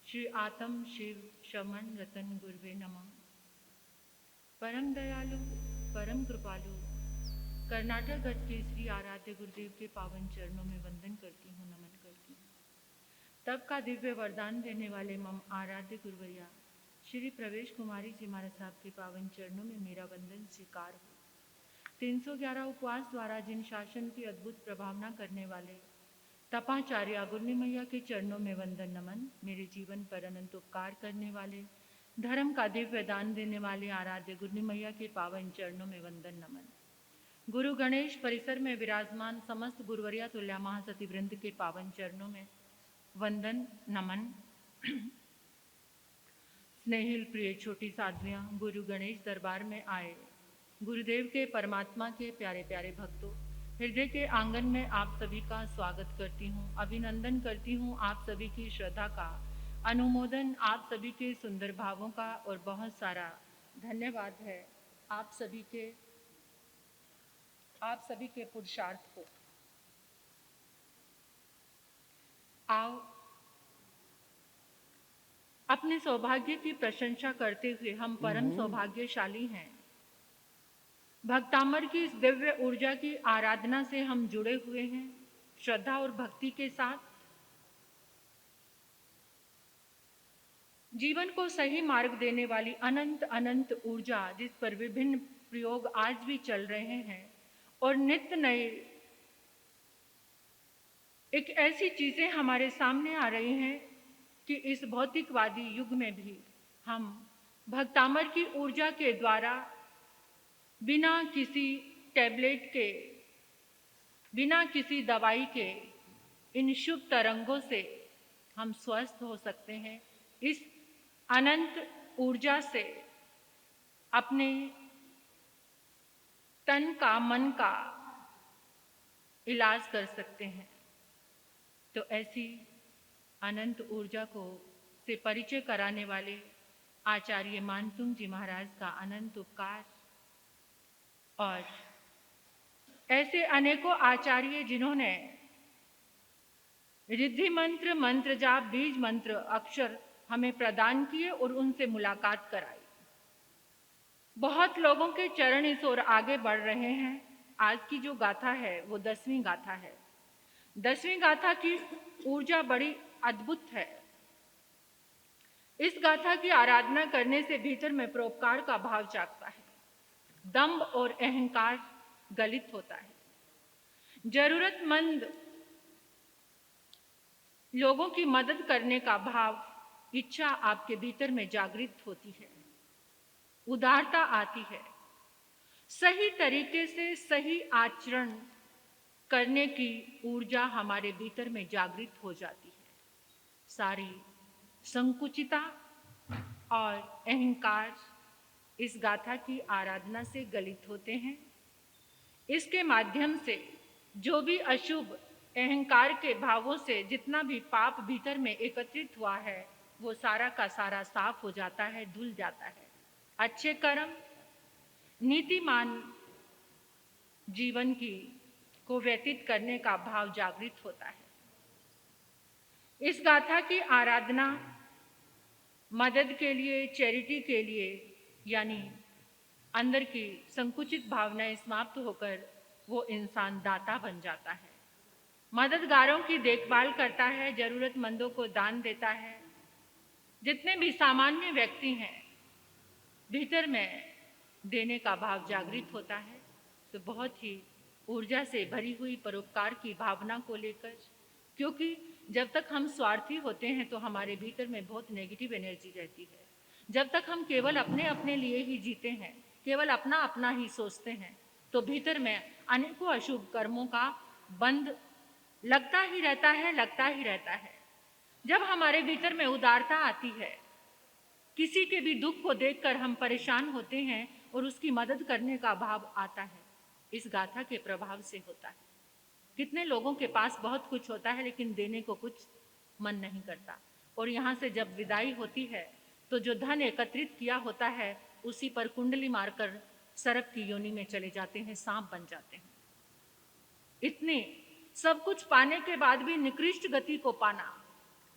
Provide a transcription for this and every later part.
श्री आत्म शिव शमन रतन गुरुवे नमः। परम दयालु परम कृपालु कर्नाटक गज के श्री आराध्य गुरुदेव के पावन चरणों में वंदन करती हूँ, नमन करती हूँ। तब का दिव्य वरदान देने वाले मम आराध्य गुरुवरिया श्री प्रवेश कुमारी जी महाराज साहब के पावन चरणों में मेरा वंदन स्वीकार हो। 311 उपवास द्वारा जिन शासन की अद्भुत प्रभावना करने वाले तपाचार्य गुरनी मैया के चरणों में वंदन नमन। मेरे जीवन पर अनंत उपकार करने वाले धर्म का दिव्य दान देने वाले आराध्य गुरनी मैया के पावन चरणों में वंदन नमन। गुरु गणेश परिसर में विराजमान समस्त गुरुवरिया तुल्या महासती वृंद के पावन चरणों में वंदन नमन। स्नेहिल प्रिय छोटी साध्वियाँ, गुरु गणेश दरबार में आए गुरुदेव के परमात्मा के प्यारे प्यारे भक्तों, हृदय के आंगन में आप सभी का स्वागत करती हूँ, अभिनंदन करती हूँ। आप सभी की श्रद्धा का अनुमोदन, आप सभी के सुंदर भावों का और बहुत सारा धन्यवाद है आप सभी के पुरुषार्थ को। आओ अपने सौभाग्य की प्रशंसा करते हुए हम परम सौभाग्यशाली हैं। भक्तामर की इस दिव्य ऊर्जा की आराधना से हम जुड़े हुए हैं, श्रद्धा और भक्ति के साथ। जीवन को सही मार्ग देने वाली अनंत अनंत ऊर्जा जिस पर विभिन्न प्रयोग आज भी चल रहे हैं और नित्य नए एक ऐसी चीजें हमारे सामने आ रही हैं कि इस भौतिकवादी युग में भी हम भक्तामर की ऊर्जा के द्वारा बिना किसी टैबलेट के, बिना किसी दवाई के इन शुभ तरंगों से हम स्वस्थ हो सकते हैं। इस अनंत ऊर्जा से अपने तन का, मन का इलाज कर सकते हैं। तो ऐसी अनंत ऊर्जा को से परिचय कराने वाले आचार्य मानतुंग जी महाराज का अनंत उपकार और ऐसे अनेकों आचार्य जिन्होंने रिद्धि मंत्र, मंत्र जाप, बीज मंत्र, अक्षर हमें प्रदान किए और उनसे मुलाकात कराई। बहुत लोगों के चरण इस ओर आगे बढ़ रहे हैं। आज की जो गाथा है वो 10वीं गाथा है। 10वीं गाथा की ऊर्जा बड़ी अद्भुत है। इस गाथा की आराधना करने से भीतर में परोपकार का भाव जागता है, दंभ और अहंकार गलित होता है, जरूरतमंद लोगों की मदद करने का भाव, इच्छा आपके भीतर में जागृत होती है, उदारता आती है, सही तरीके से सही आचरण करने की ऊर्जा हमारे भीतर में जागृत हो जाती है। सारी संकुचिता और अहंकार इस गाथा की आराधना से गलित होते हैं। इसके माध्यम से जो भी अशुभ अहंकार के भावों से जितना भी पाप भीतर में एकत्रित हुआ है वो सारा का सारा साफ हो जाता है, धुल जाता है। अच्छे कर्म, नीतिमान जीवन को व्यतीत करने का भाव जागृत होता है। इस गाथा की आराधना मदद के लिए, चैरिटी के लिए, यानी अंदर की संकुचित भावनाएं समाप्त होकर वो इंसान दाता बन जाता है, मददगारों की देखभाल करता है, जरूरतमंदों को दान देता है। जितने भी सामान्य व्यक्ति हैं भीतर में देने का भाव जागृत होता है। तो बहुत ही ऊर्जा से भरी हुई परोपकार की भावना को लेकर, क्योंकि जब तक हम स्वार्थी होते हैं तो हमारे भीतर में बहुत नेगेटिव एनर्जी रहती है। जब तक हम केवल अपने अपने लिए ही जीते हैं, केवल अपना अपना ही सोचते हैं, तो भीतर में अनेकों अशुभ कर्मों का बंध लगता ही रहता है। जब हमारे भीतर में उदारता आती है, किसी के भी दुख को देखकर हम परेशान होते हैं और उसकी मदद करने का भाव आता है, इस गाथा के प्रभाव से होता है। कितने लोगों के पास बहुत कुछ होता है लेकिन देने को कुछ मन नहीं करता, और यहाँ से जब विदाई होती है तो जो धन एकत्रित किया होता है उसी पर कुंडली मारकर सरक की योनि में चले जाते हैं, सांप बन जाते हैं। इतने सब कुछ पाने के बाद भी निकृष्ट गति को पाना,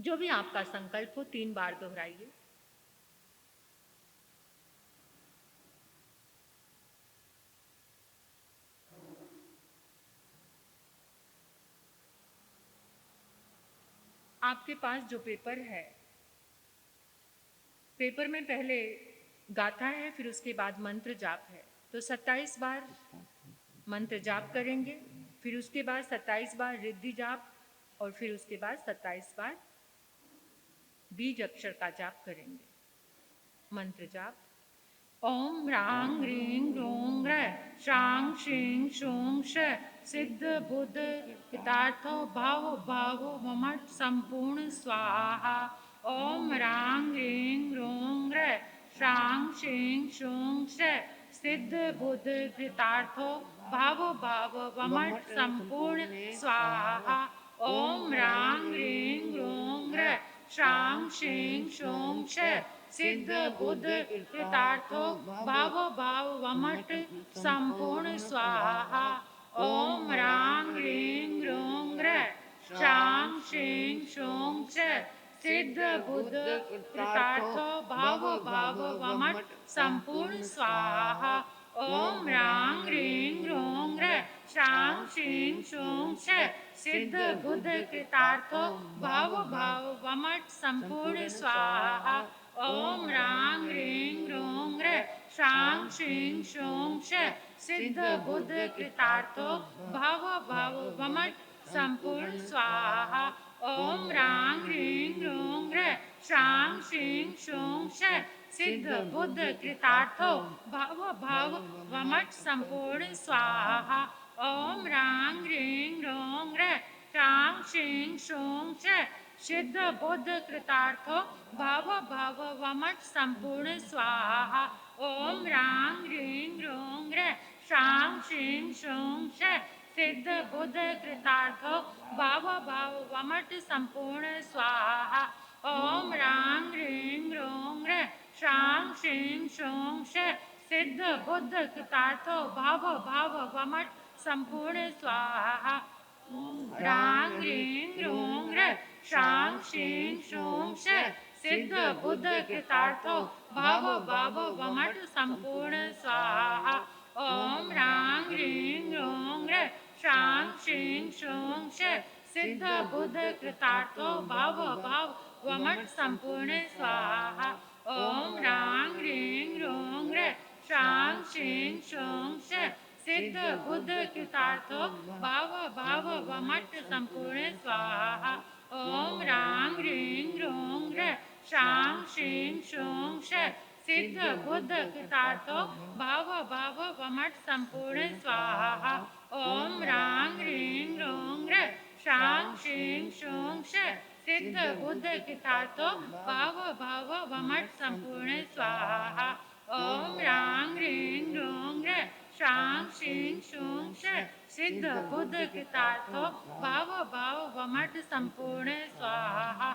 जो भी आपका संकल्प हो 3 बार दोहराइए। आपके पास जो पेपर है, पेपर में पहले गाथा है, फिर उसके बाद मंत्र जाप है। तो 27 बार मंत्र जाप करेंगे, फिर उसके बाद 27 बार रिद्धि जाप और फिर उसके बाद 27 बार बीज अक्षर का जाप करेंगे। मंत्र जाप। ओम ह्रां ह्रीं ह्रूं ह्रैं श्रां श्रीं श्रूं श सिद्ध बुद्ध हितार्थो भावो भावो ममट संपूर्ण स्वाहा। ओम ह्रां ह्रीं ह्रूं ह्रैं श्रां श्रीं श्रूं श सिद्ध बुद्ध कृतार्थो भावो भावो ममट संपूर्ण स्वाहा। ओम ह्रां ह्रीं ह्रूं ह्रैं श्रां श्रीं श्रूं श सिद्ध बुद्ध कृतार्थो भाव भाव वमट संपूर्ण स्वाहा। ओम ह्रां ह्रीं ह्रूं ह्रैं श्रां श्रीं श्रूं श सिद्ध बुद्ध कृतार्थो भाव भाव वमट संपूर्ण स्वाहा। ओम ह्रां ह्रीं ह्रूं ह्रैं श्रां श्रीं श्रूं श सिद्ध बुद्ध कृतार्थो भाव भाव वमट संपूर्ण स्वाहा। ओम ह्रां ह्रीं ह्रूं ह्रैं श्रां श्रीं श्रूं श सिद्ध बुद्ध कृतार्थो भाव भाव वमट संपूर्ण स्वाहा। ओम ह्रां ह्रीं ह्रूं ह्रैं श्रां श्रीं श्रूं श सिद्ध बुद्ध कृतार्थो भाव भाव वमट संपूर्ण स्वाहा। ओम ह्रां ह्रीं ह्रूं ह्रैं श्रां श्रीं श्रूं श सिद्ध बुद्ध कृतार्थो भाव भाव वमट संपूर्ण स्वाहा। ओम ह्रां ह्रीं ह्रूं ह्रैं श्रां श्रीं श्रूं श सिद्ध बुद्ध कृतार्थो भाव भाव वमट संपूर्ण स्वाहा। ओम ह्रां ह्रीं ह्रूं ह्रैं श्रां श्रीं श्रूं श सिद्ध बुद्ध कृतार्थो भाव भाव वमट संपूर्ण स्वाहा। ह्रां ह्रीं ह्रूं ह्रैं श्रां श्रीं श्रूं श सिद्ध बुद्ध कृतार्थो भाव भाव वमट संपूर्ण स्वाहा। ओम ह्रां ह्रीं ह्रूं ह्रैं श्रां श्रीं श्रूं श सिद्ध बुद्ध कृतार्थो भाव भाव वमट संपूर्ण स्वाहा। ओम ह्रां ह्रीं ह्रूं ह्रैं श्रां श्रीं श्रूं श सिद्ध बुद्ध कृतार्थो भाव भाव वमट संपूर्ण स्वाहा। ओम ह्रां ह्रीं ह्रूं ह्रैं श्रां श्रीं श्रूं श सिद्ध बुद्ध कृतार्थो भाव भाव वमट संपूर्ण स्वाहा। ओम ह्रां ह्रीं ह्रूं ह्रैं श्रां श्रीं श्रूं श सिद्ध बुद्ध कृतार्थो भाव भाव वमट संपूर्ण स्वाहा। ओम ह्रां ह्रीं ह्रूं ह्रैं श्रां श्रीं श्रूं श सिद्ध बुद्ध कृतार्थो भाव भाव वमट संपूर्ण स्वाहा।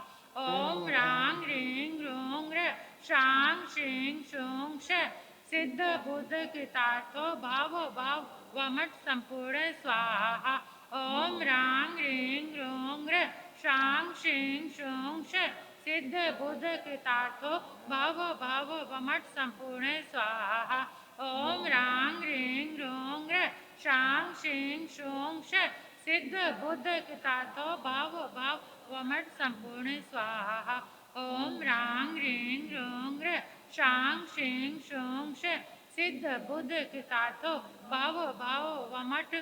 ओम ह्रां ह्रीं ह्रूं ह्रैं श्रां श्रीं श्रूं श सिद्ध बुद्ध कृतार्थो भाव भाव वमट संपूर्ण स्वाहा। ओम ह्रां ह्रीं ह्रूं ह्रैं श्रां श्रीं श्रूं श सिद्ध बुद्ध कृतार्थो भाव भाव वमट संपूर्ण स्वाहा। ओम ह्रां ह्रीं ह्रूं ह्रैं श्रां श्रीं श्रूं श सिद्ध बुद्ध कृतार्थो भाव भाव वमट संपूर्ण स्वाहा। ओम ह्रां ह्रीं ह्रूं ह्रैं श्रां श्रीं श्रूं श सिद्ध बुद्ध कृतार्थो भाव भाव वमट।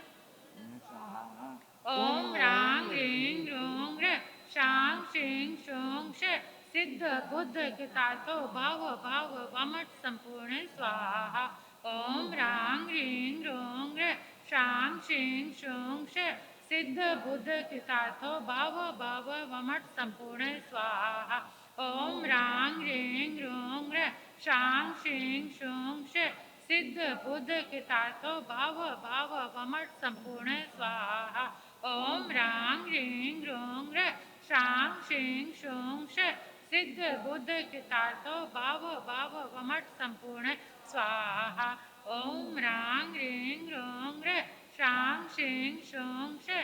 ओम ह्रां ह्रीं ह्रूं ह्रैं श्रां श्रीं श्रूं श सिद्ध बुद्ध कृतार्थो भाव भाव वमट संपूर्ण स्वाहा। ओम ह्रां ह्रीं ह्रूं ह्रैं श्रां श्रीं श्रूं श सिद्ध बुद्ध कृतार्थो भाव भाव वमट संपूर्ण स्वाहा। ओम ह्रां ह्रीं ह्रूं ह्रैं श्रां श्रीं श्रूं श सिद्ध बुद्ध कृतार्थो भाव भाव वमट संपूर्ण स्वाहा। ओम ह्रां ह्रीं ह्रूं ह्रैं श्रां श्रीं श्रूं श सिद्ध बुद्ध कृतार्थो भाव भाव वमट संपूर्ण स्वाहा। ओम ह्रां ह्रीं ह्रूं ह्रैं श्रां श्रीं श्रूं श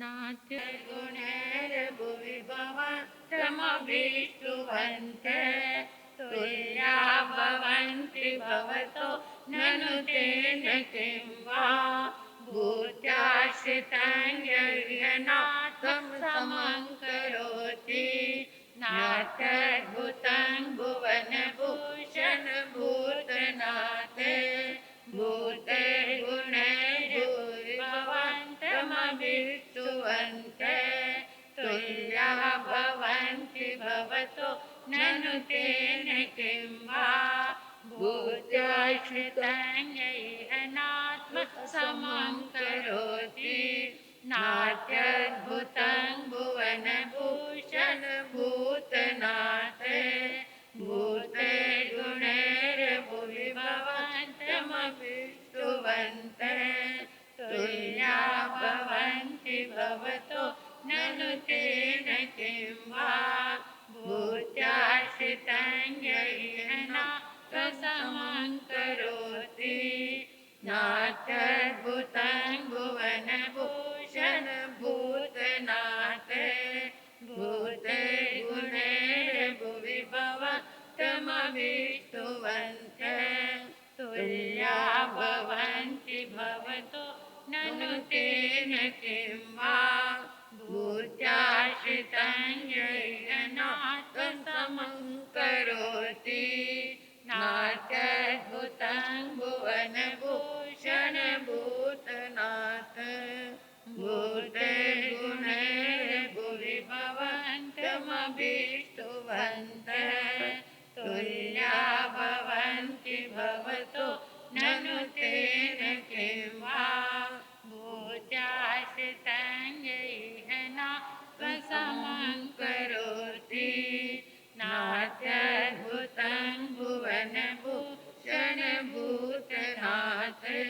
नाट्य गुणैर्भुवि भवन्तमभीष्टुवन्ते तुल्या भवन्ति भवतो ननु तेन किं वा भूत्याश्रिताङ्गनाथं समं करोति नात्यद्भुतं भुवनभूषण भूतनाथे भूते गुणैर्भुवि भवन्तमभीष्टुवन्ते तुल्या भवन्ति भवतो ननु तेन किं वा भूत्याश्रिताङ्गैरनात्म समं करोति नात्यद्भुतं भुवनभूषण भूतनाथे भूते गुणैर्भुवि भवन्तमभीष्टुवन्ते तुल्या भवन्ति भवतो ननु तेन किं वा भूत्याश्रिताङ्गैरनाथं करोति नात्यद्भुतं भुवनभूषण भूतनाथे भूते गुणैर्भुवि भवन्तमभीष्टुवन्ते तुल्या भवन्ति भवतो ननु तेन किं वा भूत्याश्रिताङ्गैरनाथं समं करोति नात्यद्भुतं भुवनभूषण भूतनाथ भूते गुणैर्भुवि भवन्तमभीष्टुवन्ते तुल्या भवन्ति भवतो ननु तेन किं वा भूत्याश्रिताङ्गैरनाथं समं करोति नात्यद्भुतं भुवनभूषण भूतनाथे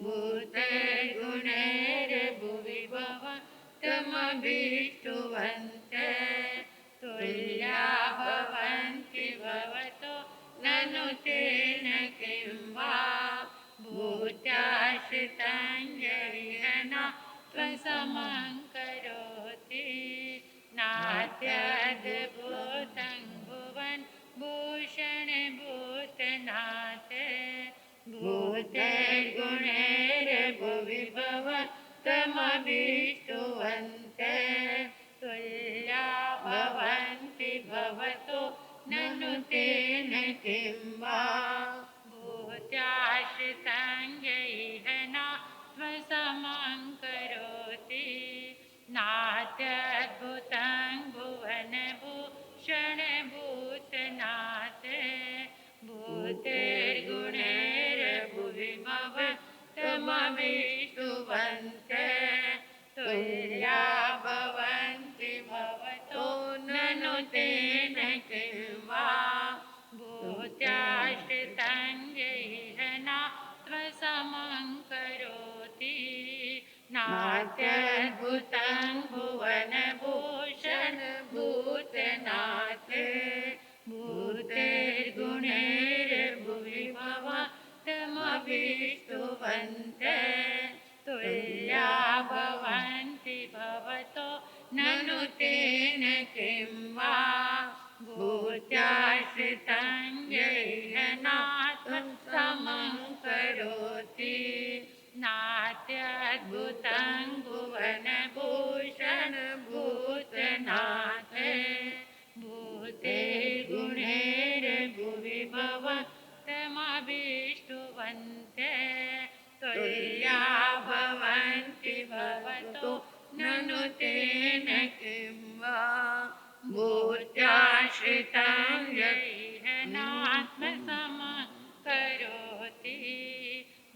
भूते गुणैर्भुवि भवन्तमभीष्टुवन्ते तुल्या भवन्ति भवतो ननु तेन किं वा भूत्याश्रिताङ्गैरनाथं समं करोति नात्यद्भुतं भुवन भूषण भूतनाथे भूते गुणैर्भुवि भवन्तमभीष्टुवन्ते तुल्या भवन्ति भवतो ननु तेन किं वा भूत्याश्रिताङ्गैरनाथं समं करोति नात्यद्भुतं भुवनभूषण भूतनाथे भूतेर्गुणैर्भुवि भवन्तमभीष्टुवन्ते तुल्या भवन्ति भवतो ननु तेन किं वा भूत्याश्रिताङ्गैरनाथं समं करोति नात्यद्भुतं भुवनभूषण भूतनाथे भूतेर्गुणैर्भुवि भवन्तमभीष्टुवन्ते तुल्या भवन्ति भवतो ननु तेन किं वा भूत्याश्रिताङ्गैरनाथं समं करोति नात्यद्भुतं भुवनभूषण भूतनाथे भूते गुणैर्भुवि भवन्तमभीष्टुवन्ते तुल्या भवन्ति भवतो ननु तेन किं वा भूत्याश्रिताङ्गैरनाथं समं करोति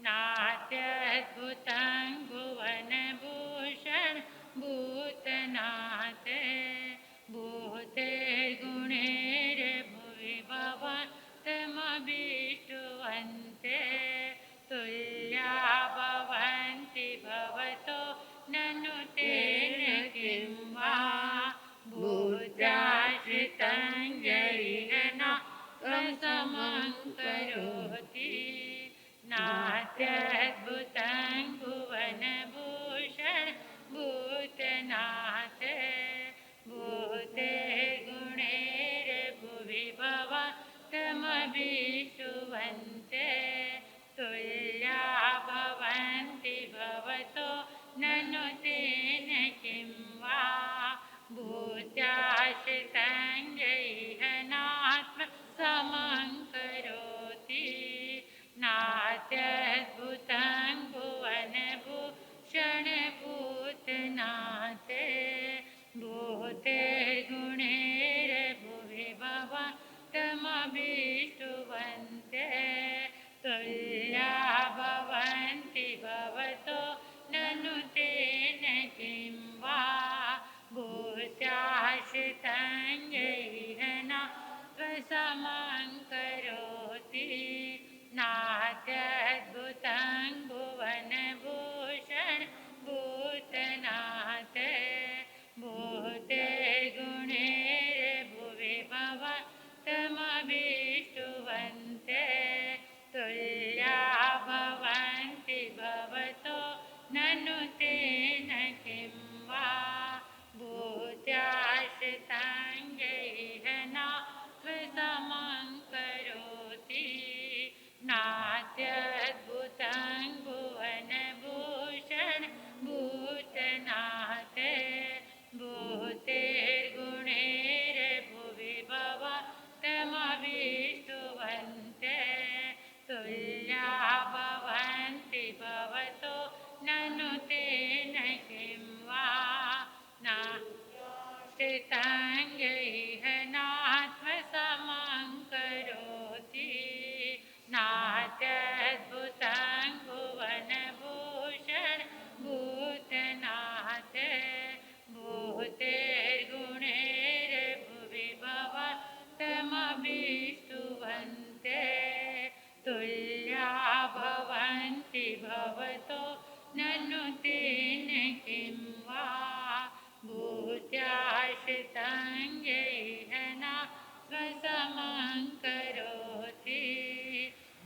नात्यद्भुतं भुवनभूषण भूतनाथे भूते गुणैर्भुवि भवन्तमभीष्टुवन्ते तुल्या भवन्ति भवतो ननु तेन किं वा भूत्याश्रिताङ्गैरनाथं समं करोति नात्यद्भुतं नात्यद्भुतं भुवनभूषण भूतनाथ भूते गुणैर्भुवि भवन्तमभीष्टुवन्ते तुल्या भवन्ति भवतो ननु तेन किं वा भूत्याश्रिताङ्गैः नात्मसमं करोति नात्यद्भुतं भुवनभूषण भूतनाथ भूतेर्गुणैर्भुवि भवन्तमभीष्टुवन्ते तुल्या भवन्ति भवतो ननु तेन किं वा नाश्रिताङ्गैः नात्मसमं करोति नात्यद्भुतं भुवनभूषण भूतनाथ भूतेर्गुणैर्भुवि भवन्तमभीष्टुवन्ते तुल्या भवन्ति भवतो ननु तेन किं वा भूत्याश्रिताङ्गैः नात्मसमं करोति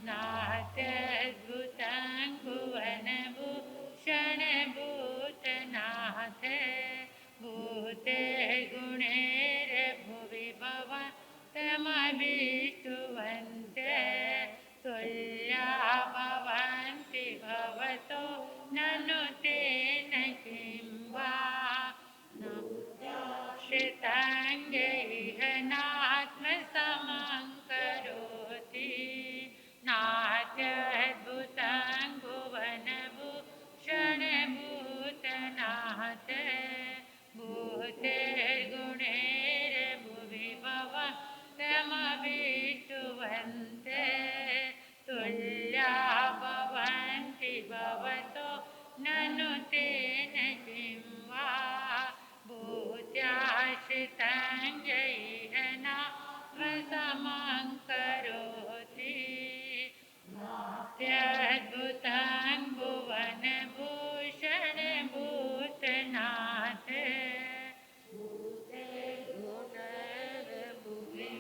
नात्यद्भुतं भुवनभूषण भूतनाथ भूतेर्गुणैर्भुवि भवन्तमभीष्टुवन्ते तुल्या भवन्ति भवतो ननु तेन किं वा नाश्रिताङ्गैः नात्मसमं करोति नात्यद्भुतं भुवनभूषण भूतनाथ भूतेर्गुणैर्भुवि भवन्तमभीष्टुवन्ते तुल्या भवन्ति भवतो ननु तेन किं वा भूत्याश्रिताङ्गैः नात्मसमं करोति नात्यद्भुतं भुवनभूषण भूतनाथ भूतेर्गुणैर्भुवि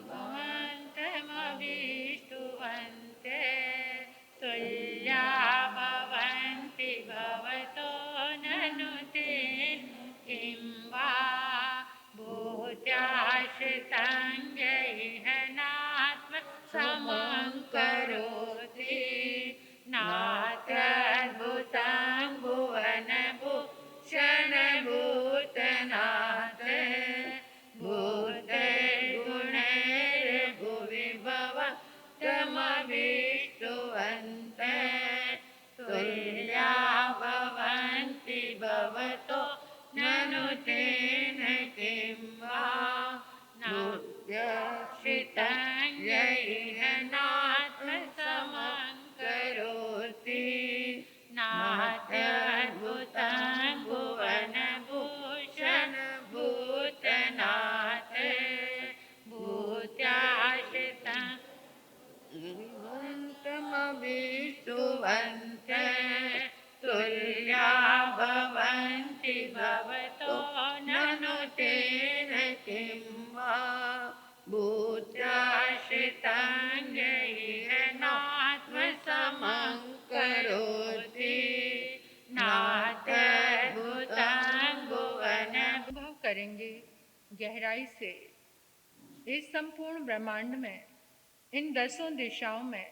भवन्तमभीष्टुवन्ते तुल्या भवन्ति भवतो ननु तेन किं वा भूत्याश्रिताङ्गैः नात्मसमं करोति नात्यद्भुतं भुवनभूषण भूतनाथ भूतेर्गुणैर्भुवि भवन्तमभीष्टुवन्ते तुल्या भवन्ति भवतो ननु तेन किं वा नात्यश्रिताङ्गैः नात्मसमं करोति नात्यद्भुतं भुवनभूषण भूतनाथ भूत्याश्रितं भवन्तमभीष्टुवन्ते तुल्या भवन्ति भवतो ननु तेन किं वा भूत्याश्रिताङ्गैः नात्मसमं करोति नात्यद्भुतं भुवन। अनुभव करेंगे गहराई से इस संपूर्ण ब्रह्मांड में, इन 10 दिशाओं में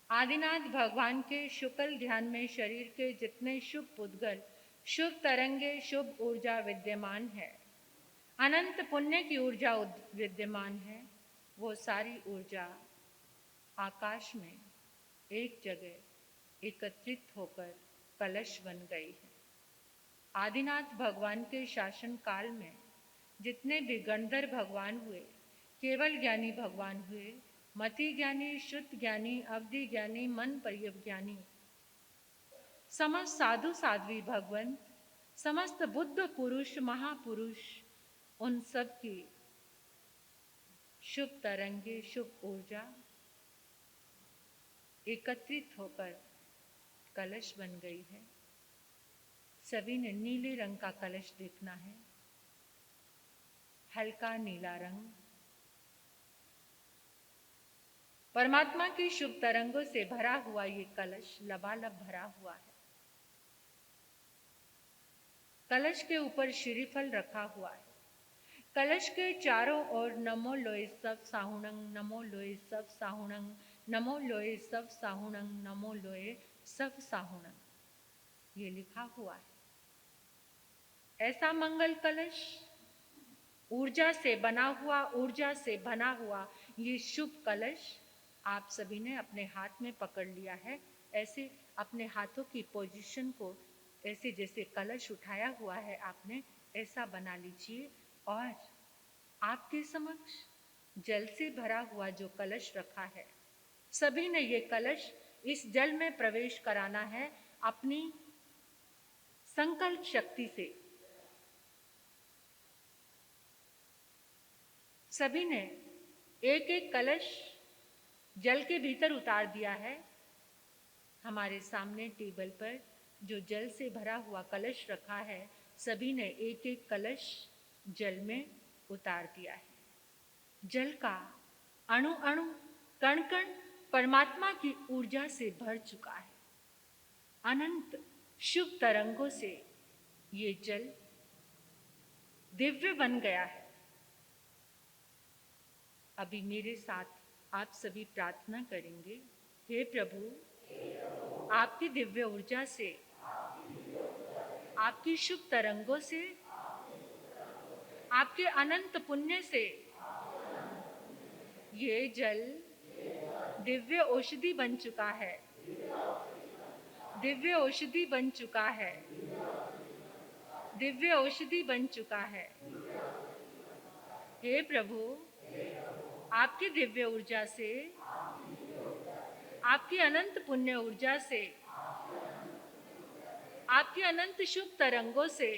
आदिनाथ भगवान के शुक्ल ध्यान में शरीर के जितने शुभ पुद्गल, शुभ तरंगे, शुभ ऊर्जा विद्यमान है, अनंत पुण्य की ऊर्जा विद्यमान है, वो सारी ऊर्जा आकाश में एक जगह एकत्रित होकर कलश बन गई है। आदिनाथ भगवान के शासन काल में जितने भी गंधर्व भगवान हुए, केवल ज्ञानी भगवान हुए, मति ज्ञानी, शुद्ध ज्ञानी, अवधि ज्ञानी, मन परिज्ञानी, समस्त साधु साध्वी भगवंत, समस्त बुद्ध पुरुष, महापुरुष, उन सब की शुभ तरंगे, शुभ ऊर्जा एकत्रित होकर कलश बन गई है। सभी ने नीले रंग का कलश देखना है, हल्का नीला रंग। परमात्मा की शुभ तरंगों से भरा हुआ ये कलश लबालब भरा हुआ है। कलश के ऊपर श्रीफल रखा हुआ है। कलश के चारों ओर नमो लोय सब साहुणंग, नमो लोय सब साहुणंग, नमो लोय सब साहुणंग, नमो लोय सब साहुणंग ये लिखा हुआ है। ऐसा मंगल कलश ऊर्जा से बना हुआ, ऊर्जा से बना हुआ ये शुभ कलश आप सभी ने अपने हाथ में पकड़ लिया है। ऐसे अपने हाथों की पोजीशन को ऐसे जैसे कलश उठाया हुआ है आपने ऐसा बना लीजिए और आपके समक्ष जल से भरा हुआ जो कलश रखा है, सभी ने ये कलश इस जल में प्रवेश कराना है अपनी संकल्प शक्ति से। सभी ने एक एक कलश जल के भीतर उतार दिया है। हमारे सामने टेबल पर जो जल से भरा हुआ कलश रखा है, सभी ने एक एक कलश जल में उतार दिया है। जल का अणु अणु कण कण परमात्मा की ऊर्जा से भर चुका है। अनंत शुभ तरंगों से ये जल दिव्य बन गया है। अभी मेरे साथ आप सभी प्रार्थना करेंगे, हे प्रभु, आपकी दिव्य ऊर्जा से, आपकी शुभ तरंगों से, आपके अनंत पुण्य से ये जल दिव्य औषधि बन चुका है, दिव्य औषधि बन चुका है, दिव्य औषधि बन चुका है। हे प्रभु, आपकी दिव्य ऊर्जा से, आपकी अनंत पुण्य ऊर्जा से, आपकी अनंत शुभ तरंगों से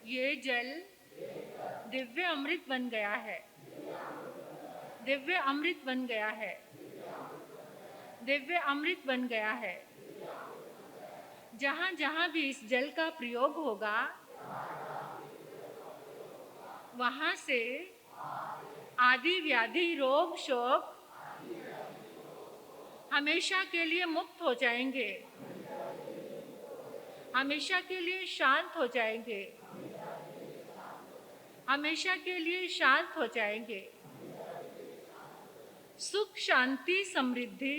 ये जल दिव्य अमृत बन गया है, दिव्य अमृत बन गया है, दिव्य अमृत बन गया है। जहाँ जहाँ भी इस जल का प्रयोग होगा, वहाँ से आदि व्याधि रोग शोक हमेशा के लिए मुक्त हो जाएंगे, हमेशा के लिए शांत हो जाएंगे, हमेशा के लिए शांत हो जाएंगे। सुख शांति समृद्धि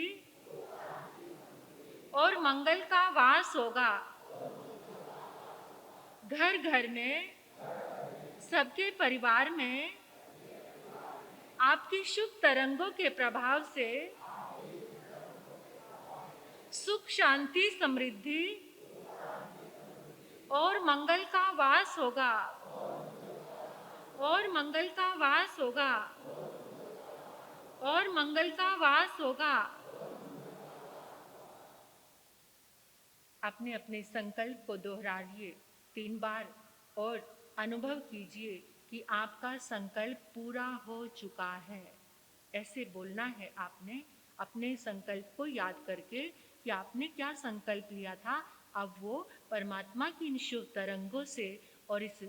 और मंगल का वास होगा घर घर में, सबके परिवार में। आपकी शुभ तरंगों के प्रभाव से सुख शांति समृद्धि और मंगल का वास होगा, और मंगल का वास होगा, और मंगल का वास होगा। अपने अपने संकल्प को दोहराइए 3 बार और अनुभव कीजिए कि आपका संकल्प पूरा हो चुका है। ऐसे बोलना है आपने अपने संकल्प को याद करके कि आपने क्या संकल्प लिया था। अब वो परमात्मा की इन शुभ तरंगों से और इस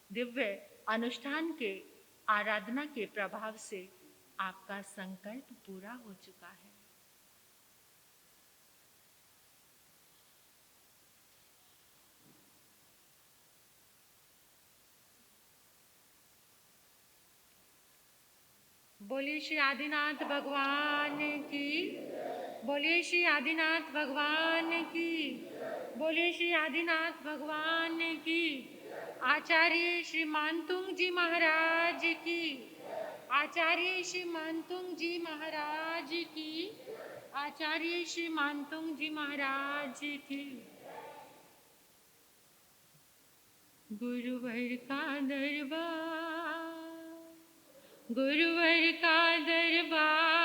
दिव्य अनुष्ठान के आराधना के प्रभाव से आपका संकल्प पूरा हो चुका है। बोलिए श्री आदिनाथ भगवान की, बोलिए श्री आदिनाथ भगवान की, बोलिए श्री आदिनाथ भगवान की। आचार्य श्री मानतुंग जी महाराज की, आचार्य श्री मानतुंग जी महाराज की, आचार्य श्री मानतुंग जी महाराज की। गुरुवर का दरबार, गुरुवर का दरबार,